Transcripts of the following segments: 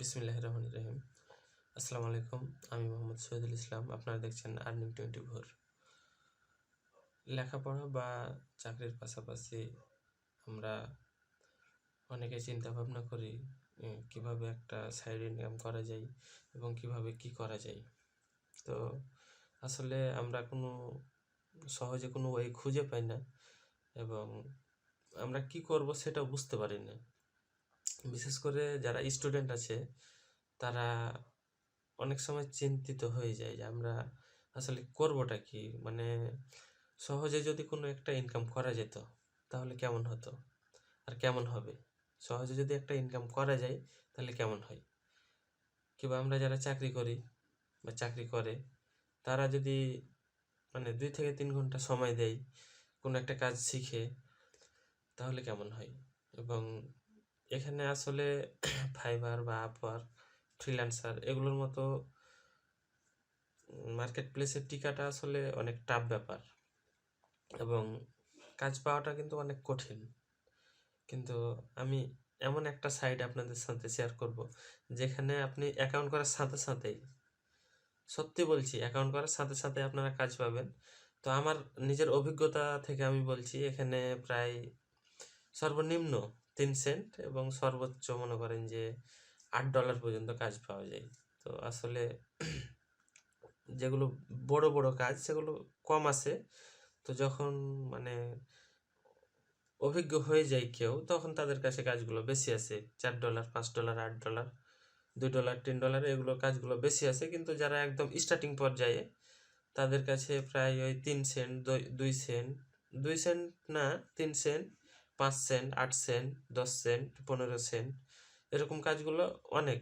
বিসমিল্লাহির রহমানির রহিম। আসসালামু আলাইকুম। আমি মোহাম্মদ শহীদুল ইসলাম। আপনারা দেখছেন আর্নিং 24। লেখাপড়া বা চাকরির পাশাপাশি আমরা অনেকে চিন্তা ভাবনা করি কিভাবে একটা সাইড ইনকাম করা যায় এবং কিভাবে কি করা যায়। তো আসলে আমরা সহজে কোনো ওয়ে খুঁজে পাই না এবং আমরা কি করব সেটাও বুঝতে পারি না। বিশেষ করে যারা স্টুডেন্ট আছে তারা অনেক সময় চিন্তিত হয়ে যায় যে আমরা আসলে করবোটা কি, মানে সহজে যদি কোনো একটা ইনকাম করা যেত তাহলে কেমন হতো আর কেমন হবে। সহজে যদি একটা ইনকাম করা যায় তাহলে কেমন হয়, কিংবা আমরা যারা চাকরি করি বা চাকরি করে তারা যদি 2 থেকে 3 ঘন্টা সময় দেয় কোনো একটা কাজ শিখে তাহলে কেমন হয়। এবং এখানে আসলে ফাইবার বা আপওয়ার্ক, ফ্রিল্যান্সার এগুলোর মতো মার্কেট প্লেসের টিকাটা আসলে অনেক টাফ ব্যাপার এবং কাজ পাওয়াটা কিন্তু অনেক কঠিন। কিন্তু আমি এমন একটা সাইট আপনাদের সাথে শেয়ার করব যেখানে আপনি অ্যাকাউন্ট করার সাথে সাথেই, সত্যি বলছি, অ্যাকাউন্ট করার সাথে সাথে আপনারা কাজ পাবেন। তো আমার নিজের অভিজ্ঞতা থেকে আমি বলছি, এখানে প্রায় সর্বনিম্ন 3 সেন্ট এবং সর্বোচ্চ মনে করেন যে $8 পর্যন্ত কাজ পাওয়া যায়। তো আসলে যেগুলো বড় বড় কাজ সেগুলো কম আসে। তো যখন অভিজ্ঞ হয়ে যায় কেউ, তখন তাদের কাছে কাজগুলো বেশি আসে। $4, $5, $8, $2, $3 এগুলো কাজগুলো বেশি আসে। কিন্তু যারা একদম স্টার্টিং পর্যায়ে তাদের কাছে প্রায় ওই 3 সেন্ট, 2 সেন্ট, 2 সেন্ট না, 3 cent, 5 cent, 8 cent, 10 cent, 15 cent এরকম কাজগুলো অনেক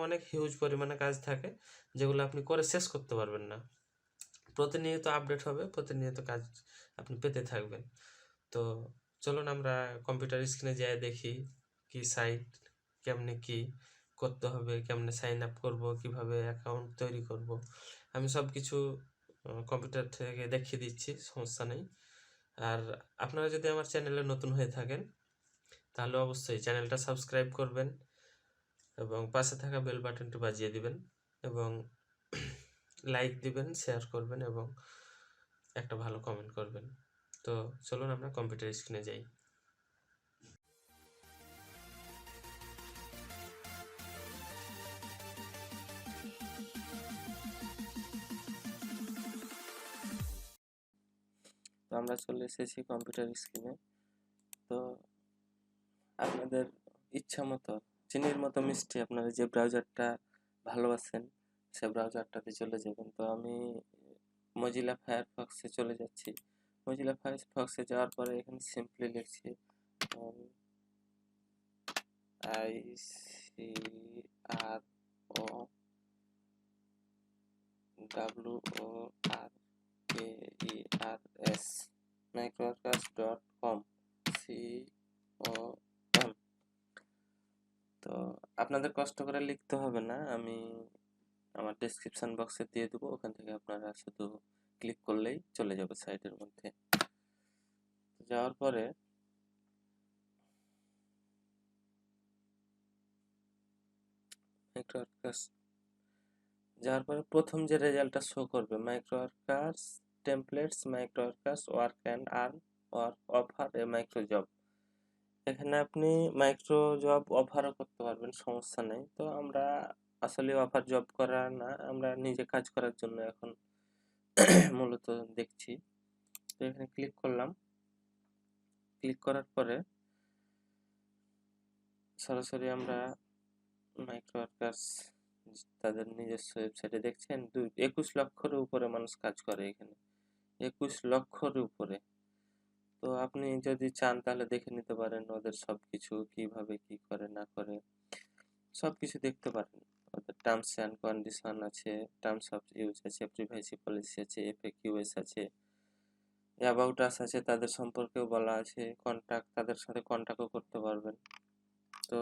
অনেক হিউজ পরিমাণে কাজ থাকে যেগুলো আপনি করে শেষ করতে পারবেন না। প্রতিনিয়ত আপডেট হবে, প্রতিনিয়ত কাজ আপনি পেতে থাকবেন। তো চলুন আমরা কম্পিউটার স্ক্রিনে যেয়ে দেখি কি সাইট, কেমনে কি করতে হবে, কেমনে সাইন আপ করবো, কিভাবে অ্যাকাউন্ট তৈরি করব। আমি সব কিছু কম্পিউটার থেকে দেখিয়ে দিচ্ছি, সমস্যা নেই। আর আপনারা যদি আমার চ্যানেলে নতুন হয়ে থাকেন তাহলে অবশ্যই চ্যানেলটা সাবস্ক্রাইব করবেন এবং পাশে থাকা বেল বাটনটি বাজিয়ে দিবেন এবং লাইক দিবেন, শেয়ার করবেন এবং একটা ভালো কমেন্ট করবেন। তো চলুন আমরা কম্পিউটার স্ক্রিনে যাই। তো আমরা চলে এসেছি কম্পিউটার স্ক্রিনে। তো আপনাদের ইচ্ছা মতো, চিনির মতো মিষ্টি, আপনারা যে ব্রাউজারটা ভালোবাসেন সে ব্রাউজারটাতে চলে যাবেন। তো আমি মজিলা ফায়ারফক্সে চলে যাচ্ছি। মজিলা ফায়ারফক্সে যাওয়ার পরে এখানে সিম্পলি লিখছি microworkers microworkers.com com। তো আপনাদের কষ্ট করে লিখতে হবে না, আমি আমার ডেসক্রিপশন বক্সে দিয়ে দেবো, ওখান থেকে আপনারা শুধু ক্লিক করলেই চলে যাবে সাইটের মধ্যে। যাওয়ার পরে প্রথম যে রেজাল্টটা শো করবে Microworkers templates, Microworkers work and earn or offer a micro job. এখানে আপনি মাইক্রো জব অফারও করতে পারবেন, সমস্যা নেই। তো আমরা আসলে অফার জব করা না, আমরা নিজে কাজ করার জন্য এখন মূলত দেখছি। তো এখানে ক্লিক করলাম। ক্লিক করার পরে সরাসরি আমরা মাইক্রোওয়ার্কার্স তাদের নিজস্ব ওয়েবসাইটে দেখছেন 21 লক্ষের উপরে মানুষ কাজ করে এখানে, 21 লক্ষের উপরে। তো আপনি যদি চান তাহলে দেখে নিতে পারেন ওদের সবকিছু, কিভাবে কি করে না করে সবকিছু দেখতে পারেন। ওদের টার্মস অ্যান্ড কন্ডিশন আছে, টার্মস অফ ইউজ আছে, প্রিভাইসি পলিসি আছে, এফএকিউএস আছে, অ্যাবাউট আস আছে, তাদের সম্পর্কেও বলা আছে, কন্ট্যাক্ট, তাদের সাথে কন্ট্যাক্টও করতে পারবেন। তো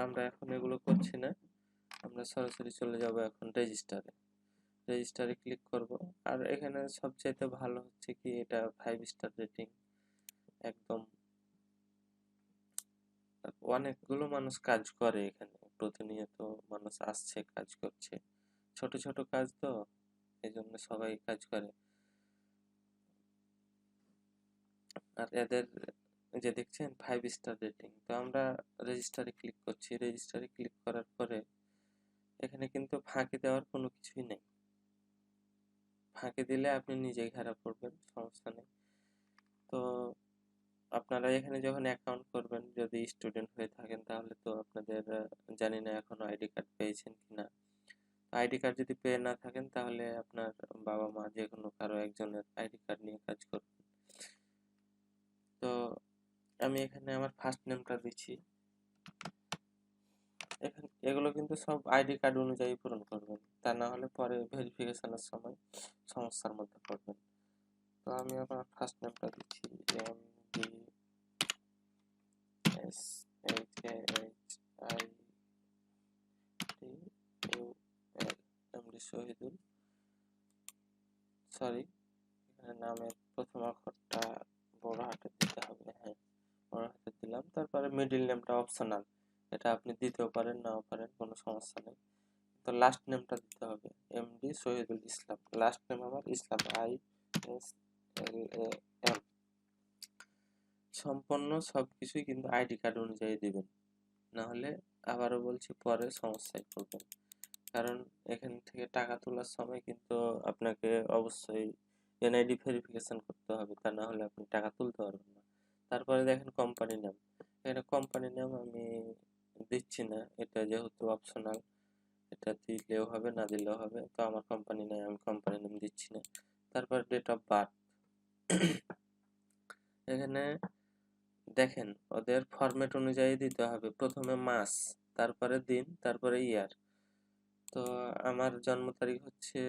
আমরা এখন এগুলো করছি না, আমরা সরাসরি চলে যাব এখন রেজিস্টারে ক্লিক করব। আর এখানে সবচাইতে ভালো হচ্ছে কি, এটা 5 স্টার রেটিং, একদম অনেকগুলো মানুষ কাজ করে এখানে, প্রতিনিয়ত মানুষ আসছে, কাজ করছে, ছোট ছোট কাজ তো, এই জন্য সবাই কাজ করে। আর এদের যে দেখছেন 5 স্টার রেটিং, তো আমরা রেজিস্টারে ক্লিক করছি। রেজিস্টারে ক্লিক করার পরে এখানে কিন্তু ফাঁকি দেওয়ার কোনো কিছুই নেই। ফাঁকি দিলে আপনি নিজেই খারাপ করবেন, সমস্যা নেই। তো আপনারা এখানে যখন অ্যাকাউন্ট করবেন, যদি স্টুডেন্ট হয়ে থাকেন তাহলে তো আপনাদের জানি না এখনো আইডি কার্ড পেয়েছেন কিনা। আইডি কার্ড যদি পেয়ে না থাকেন তাহলে আপনার বাবা মা যে কোনো কারো একজনের আইডি কার্ড নিয়ে কাজ করবেন। তো আমি এখানে আমার ফার্স্ট নেমটা দিচ্ছি। এখানে এগুলো কিন্তু সব আইডি কার্ড অনুযায়ী পূরণ করবেন, তা না হলে পরে ভেরিফিকেশনের সময় সমস্যার মধ্যে পড়বেন। তো আমি আমার ফার্স্ট নেমটা দিচ্ছি MD শহীদুল, সরি এখানে নামের প্রথম অক্ষরটা বড় হাতে দিতে হবে। হ্যাঁ, বড় হাতে দিলাম। তারপরে মিডিল নেমটা অপশনাল, এটা আপনি দিতেও পারেন নাও পারেন, কোনো সমস্যা নেই। তো লাস্ট নেমটা দিতে হবে MD Shahidul Islam. Last name আমার ইসলাম, ISLAM। সম্পূর্ণ সবকিছুই কিন্তু আইডি কার্ড অনুযায়ী দিবেন, না হলে আবারও বলছি পরে সমস্যায় পড়বেন। কারণ এখান থেকে টাকা তোলার সময় কিন্তু আপনাকে অবশ্যই এনআইডি ভেরিফিকেশন করতে হবে, তা না হলে আপনি টাকা তুলতে পারবেন না। তারপরে দেখেন কোম্পানি নাম, এখানে কোম্পানি নাম আমি দিচ্ছি না, এটা যেহেতু অপশনাল, এটা দিলেও হবে না দিলেও হবে। তো আমার কোম্পানি নেই, আমি কোম্পানি নাম দিচ্ছি না। তারপর ডেট অফ বার্থ, এখানে দেখেন ওদের ফরম্যাট অনুযায়ী দিতে হবে। প্রথমে মাস, তারপরে দিন, তারপরে ইয়ার। তো আমার জন্ম তারিখ হচ্ছে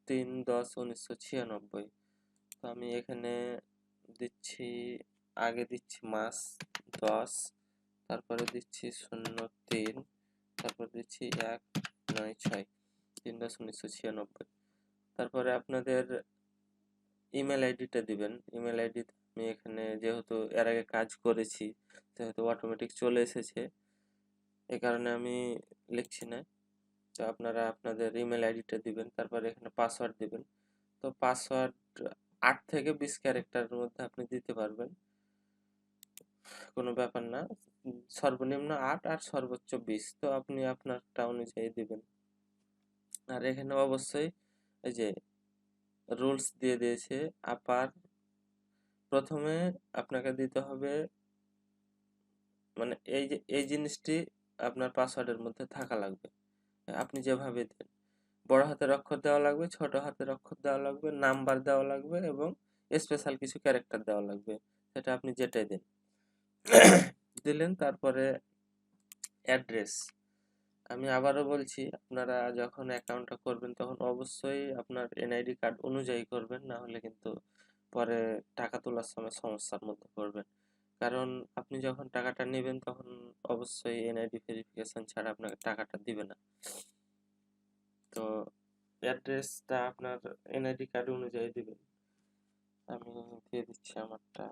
3/10/1996। তো আমি এখানে দিচ্ছি, আগে দিচ্ছি মাস 10, তারপরে দিচ্ছি 03, তারপর দিচ্ছি 196, 3/10/1996। তারপরে আপনাদের ইমেল আইডিটা দিবেন। ইমেল আইডি আমি এখানে যেহেতু এর আগে কাজ করেছি সেহেতু অটোমেটিক চলে এসেছে, এই কারণে আমি লিখছি না। তো আপনারা আপনাদের ইমেল আইডিটা দিবেন, তারপরে এখানে পাসওয়ার্ড দিবেন। তো পাসওয়ার্ড 8 থেকে 20 ক্যারেক্টারের মধ্যে আপনি দিতে পারবেন, কোনো ব্যাপার না। সর্বনিম্ন 8 আর সর্বোচ্চ 20, তো আপনি আপনারটা অনুযায়ী দিবেন। আর এখানে অবশ্যই এই যে রুলস দিয়ে দিয়েছে আপার, প্রথমে আপনাকে দিতে হবে, মানে এই যে এই জিনিসটি আপনার পাসওয়ার্ডের মধ্যে থাকা লাগবে। আপনি যেভাবে দেন, বড় হাতের অক্ষর দেওয়া লাগবে, ছোট হাতের অক্ষর দেওয়া লাগবে, নাম্বার দেওয়া লাগবে এবং স্পেশাল কিছু ক্যারেক্টার দেওয়া লাগবে, সেটা আপনি যেটাই দেন। দিলেন। তারপরে অ্যাড্রেস, আমি আবারও বলছি আপনারা যখন অ্যাকাউন্টটা করবেন তখন অবশ্যই আপনার এনআইডি কার্ড অনুযায়ী করবেন, না হলে কিন্তু পরে টাকা তোলার সময় সমস্যার মধ্যে পড়বেন। কারণ আপনি যখন টাকাটা নেবেন তখন অবশ্যই এনআইডি ভেরিফিকেশন ছাড়া আপনাকে টাকাটা দিবে না। তো অ্যাড্রেসটা আপনার এনআইডি কার্ড অনুযায়ী দিবেন। আমি দিয়ে দিচ্ছি আমারটা।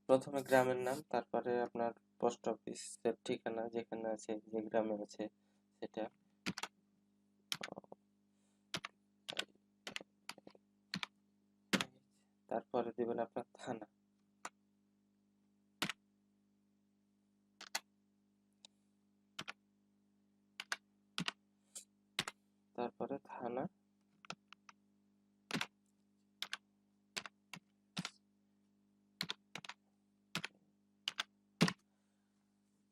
প্রথমে গ্রামের নাম, তারপরে আপনার পোস্ট অফিসের ঠিকানা যেখানে আছে, যে গ্রামে আছে সেটা, তারপরে দিবেন আপনার থানা, তারপরে থানা,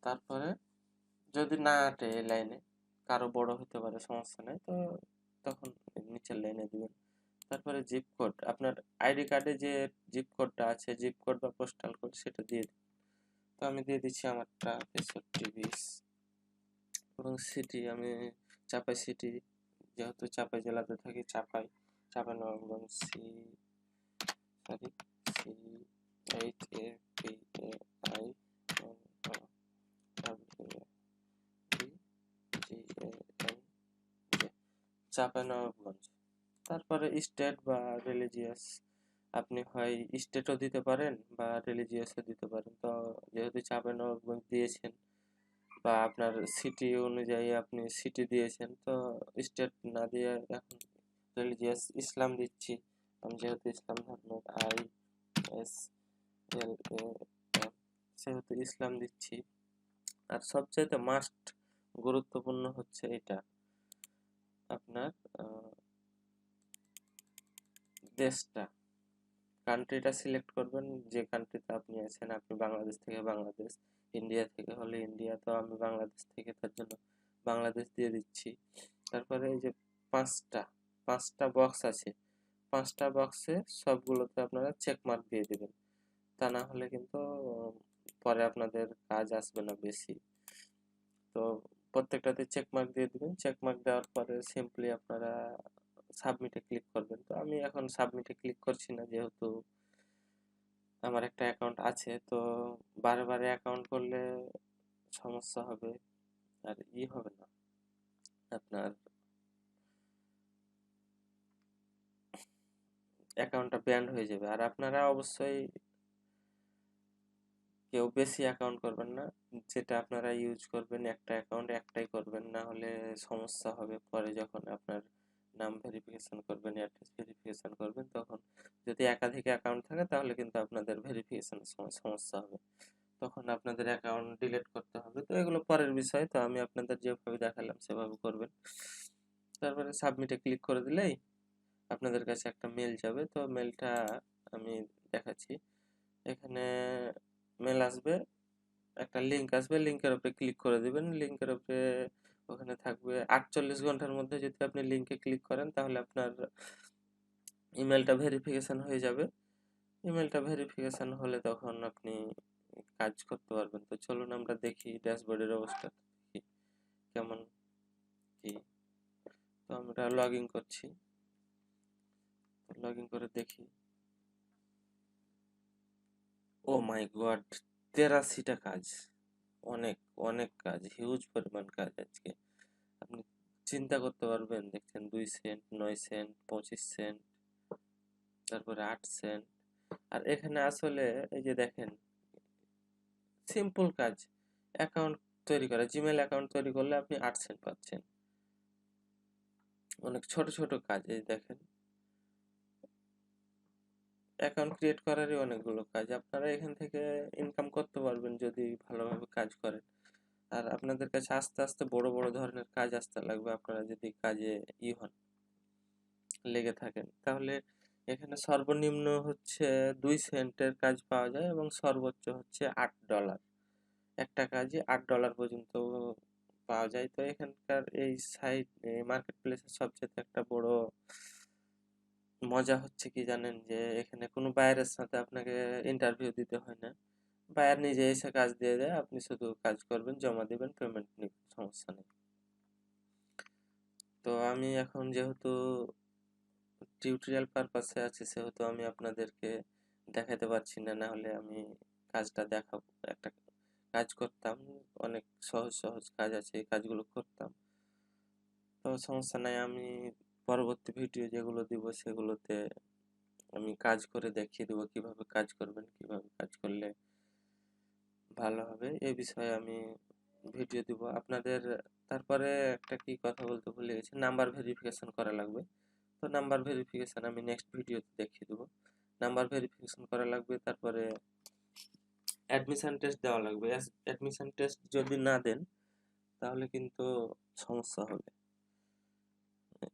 তারপরে যদি না আটে এই লাইনে, কারো বড় হতে পারে সমস্যা নেই, তো তখন নিচের লাইনে দিবেন। তারপরে জিপ কোড, আপনার আইডি কার্ডে যে জিপ কোডটা আছে, জিপ কোড বা পোস্টাল কোড, সেটা দিয়ে দিন। তো আমি দিয়ে দিচ্ছি আমারটা 6520 এবং সিটি আমি চাপাই সিটি, যেহেতু চাপাই জেলাতে থাকি, চাপাই নবাবগঞ্জ চাপাই নবাবগঞ্জ। তারপরে স্টেট বা রিলিজিয়াস, আপনি হয় স্টেটও দিতে পারেন বা রিলিজিয়াসও দিতে পারেন। তো যেহেতু চাঁপাইনবাবগঞ্জ দিয়েছেন বা আপনার সিটি অনুযায়ী আপনি সিটি দিয়েছেন, তো স্টেট না দিয়ে এখন রিলিজিয়াস ইসলাম দিচ্ছি। আমি যেহেতু ইসলাম ধর্মের ISLAM, সেহেতু ইসলাম দিচ্ছি। আর সবচাইতে মাস্ট গুরুত্বপূর্ণ হচ্ছে এটা, আপনার দেশটা, কান্ট্রিটা সিলেক্ট করবেন যে কান্ট্রিতে আপনি আছেন। আপনি বাংলাদেশ থেকে বাংলাদেশ, ইন্ডিয়া থেকে হলে ইন্ডিয়া, তো আমি বাংলাদেশ থেকে, তার জন্য বাংলাদেশ দিয়ে দিচ্ছি। তারপরে এই যে পাঁচটা পাঁচটা বক্স আছে, পাঁচটা বক্সে সবগুলোতে আপনারা চেক মার্ক দিয়ে দেবেন, তা না হলে কিন্তু পরে আপনাদের কাজ আসবে না বেশি। তো প্রত্যেকটাতে চেক মার্ক দিয়ে দিবেন। চেক মার্ক দেওয়ার পরে সিম্পলি আপনারা সাবমিটে ক্লিক করবেন। তো আমি এখন সাবমিটে ক্লিক করছি না, যেহেতু আমার একটা অ্যাকাউন্ট আছে। তো বারে বারে অ্যাকাউন্ট করলে সমস্যা হবে, আর হবে না, আপনার অ্যাকাউন্টটা ব্যান্ড হয়ে যাবে। আর আপনারা অবশ্যই কেউ বেশি অ্যাকাউন্ট করবেন না, যেটা আপনারা ইউজ করবেন একটা অ্যাকাউন্ট একটাই করবেন, না হলে সমস্যা হবে পরে যখন আপনার নাম ভেরিফিকেশন করবেন, অ্যাড্রেস ভেরিফিকেশন করবেন, তখন যদি একাধিক অ্যাকাউন্ট থাকে তাহলে কিন্তু আপনাদের ভেরিফিকেশনের সময় সমস্যা হবে, তখন আপনাদের অ্যাকাউন্ট ডিলিট করতে হবে। তো এগুলো পরের বিষয়, তো আমি আপনাদের যেভাবে দেখালাম সেভাবে করবেন। তারপরে সাবমিটে ক্লিক করে দিলেই আপনাদের কাছে একটা মেল যাবে। তো মেলটা আমি দেখাচ্ছি, এখানে মেল আসবে, একটা লিঙ্ক আসবে, লিঙ্কের উপরে ক্লিক করে দিবেন। লিঙ্কের উপরে ওখানে থাকবে 48 ঘন্টার মধ্যে যদি আপনি লিঙ্কে ক্লিক করেন তাহলে আপনার ইমেলটা ভেরিফিকেশন হয়ে যাবে। ইমেলটা ভেরিফিকেশন হলে তখন আপনি কাজ করতে পারবেন। তো চলুন আমরা দেখি ড্যাশবোর্ডের অবস্থা দেখি কেমন কি। তো আমরা লগ ইন করছি, লগ ইন করে দেখি। ও মাই গড, 83টা কাজ, অনেক অনেক কাজ, হিউজ পরিমাণ কাজ আজকে। আপনি চিন্তা করতে পারবেন, দেখছেন 2 সেন্ট, 9 সেন্ট, 25 সেন্ট, তারপরে 8 সেন্ট। আর এখানে আসলে এই যে দেখেন, সিম্পল কাজ, অ্যাকাউন্ট তৈরি করা, জিমেল অ্যাকাউন্ট তৈরি করলে আপনি 8 সেন্ট পাচ্ছেন। অনেক ছোট ছোট কাজ, এই দেখেন অ্যাকাউন্ট ক্রিয়েট করারই অনেকগুলো কাজ, আপনারা এখান থেকে ইনকাম করতে পারবেন যদি ভালোভাবে কাজ করেন। আর আপনাদের কাছে আস্তে আস্তে বড় বড় ধরনের কাজ আসতে লাগবে, আপনারা যদি কাজে হন, লেগে থাকেন। তাহলে এখানে সর্বনিম্ন হচ্ছে 2 সেন্টের কাজ পাওয়া যায় এবং সর্বোচ্চ হচ্ছে $8, একটা কাজে $8 পর্যন্ত পাওয়া যায়। তো এখানকার এই সাইট মার্কেট প্লেসের সবচেয়ে একটা বড় মজা হচ্ছে কি জানেন, যে এখানে কোনো বায়ারের সাথে আপনাকে ইন্টারভিউ দিতে হয় না, বায়ার নিজে এসে কাজ দিয়ে দেয়, আপনি শুধু কাজ করবেন, জমা দিবেন, পেমেন্ট নেবেন, সমস্যা নেই। তো আমি এখন যেহেতু টিউটোরিয়াল পারপাসে আছে, সেহেতু আমি আপনাদেরকে দেখাতে পারছি না, না হলে আমি কাজটা দেখাবো। একটা কাজ করতাম, অনেক সহজ সহজ কাজ আছে, এই কাজগুলো করতাম। তো সমস্যা নাই, আমি পরবর্তী ভিডিও যেগুলো দিব সেগুলোতে আমি কাজ করে দেখিয়ে দেবো কিভাবে কাজ করবেন, কিভাবে কাজ করলে ভালো হবে, এই বিষয়ে আমি ভিডিও দিব আপনাদের। তারপরে একটা কি কথা বলতে ভুলে গেছি, নাম্বার ভেরিফিকেশন করা লাগবে। তো নাম্বার ভেরিফিকেশন আমি নেক্সট ভিডিওতে দেখিয়ে দেবো। নাম্বার ভেরিফিকেশন করা লাগবে, তারপরে অ্যাডমিশন টেস্ট দেওয়া লাগবে। অ্যাডমিশন টেস্ট যদি না দেন তাহলে কিন্তু সমস্যা হবে।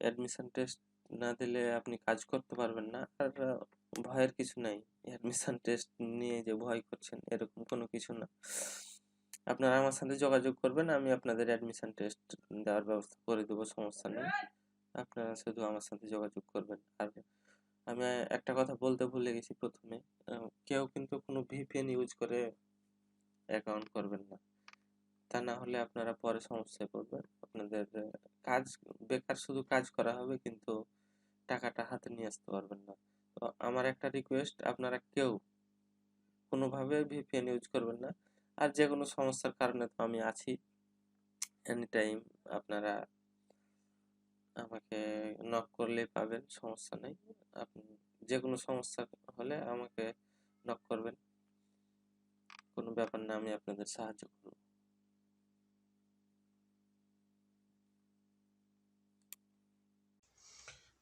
অ্যাডমিশন টেস্ট না দিলে আপনি কাজ করতে পারবেন না। আর ভয়ের কিছু নাই, অ্যাডমিশন টেস্ট নিয়ে যে ভয় করছেন এরকম কোনো কিছু না। আপনারা আমার সাথে যোগাযোগ করবেন, আমি আপনাদের অ্যাডমিশন টেস্ট দেওয়ার ব্যবস্থা করে দেবো, সমস্যা নেই। আপনারা শুধু আমার সাথে যোগাযোগ করবেন। আর আমি একটা কথা বলতে ভুলে গেছি প্রথমে, কেউ কিন্তু কোনো ভিপিএন ইউজ করে অ্যাকাউন্ট করবেন না, তা না হলে আপনারা পরে সমস্যায় পড়বেন। আপনাদের কাজ বেকার শুধু কাজ করা হবে, কিন্তু টাকাটা হাতে নিয়ে আসতে পারবেন না। তো আমার একটা রিকোয়েস্ট, আপনারা কেউ কোনোভাবে ভিপিএন ইউজ করবেন না। আর যে কোনো সমস্যার কারণে তো আমি আছি, এনি টাইম আপনারা আমাকে নক করলেই পাবেন, সমস্যা নেই। আপনি যে কোনো সমস্যা হলে আমাকে নক করবেন, কোনো ব্যাপার না, আমি আপনাদের সাহায্য করব।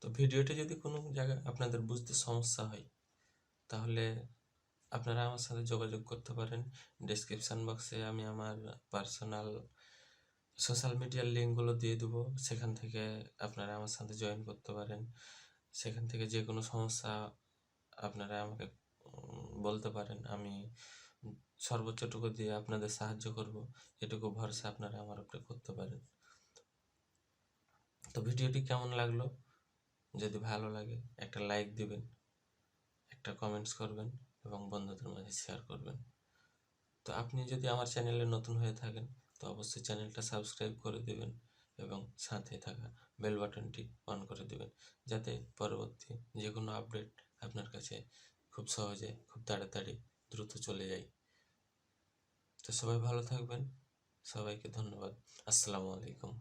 তো ভিডিওটি যদি কোনো জায়গায় আপনাদের বুঝতে সমস্যা হয়, তাহলে আপনারা আমার সাথে যোগাযোগ করতে পারেন। ডেসক্রিপশান বক্সে আমি আমার পার্সোনাল সোশ্যাল মিডিয়ার লিঙ্কগুলো দিয়ে দেবো, সেখান থেকে আপনারা আমার সাথে জয়েন করতে পারেন। সেখান থেকে যে কোনো সমস্যা আপনারা আমাকে বলতে পারেন, আমি সর্বোচ্চটুকু দিয়ে আপনাদের সাহায্য করব, এটুকু ভরসা আপনারা আমার উপরে করতে পারেন। তো ভিডিওটি কেমন লাগলো, যদি ভালো লাগে একটা লাইক দিবেন, একটা কমেন্টস করবেন এবং বন্ধুদের মাঝে শেয়ার করবেন। তো আপনি যদি আমার চ্যানেলে নতুন হয়ে থাকেন, তো অবশ্যই চ্যানেলটা সাবস্ক্রাইব করে দেবেন এবং সাথে থাকা বেল বাটনটি অন করে দেবেন, যাতে পরবর্তী যে কোনো আপডেট আপনার কাছে খুব সহজে, খুব তাড়াতাড়ি, দ্রুত চলে যায়। তো সবাই ভালো থাকবেন, সবাইকে ধন্যবাদ। আসসালামু আলাইকুম।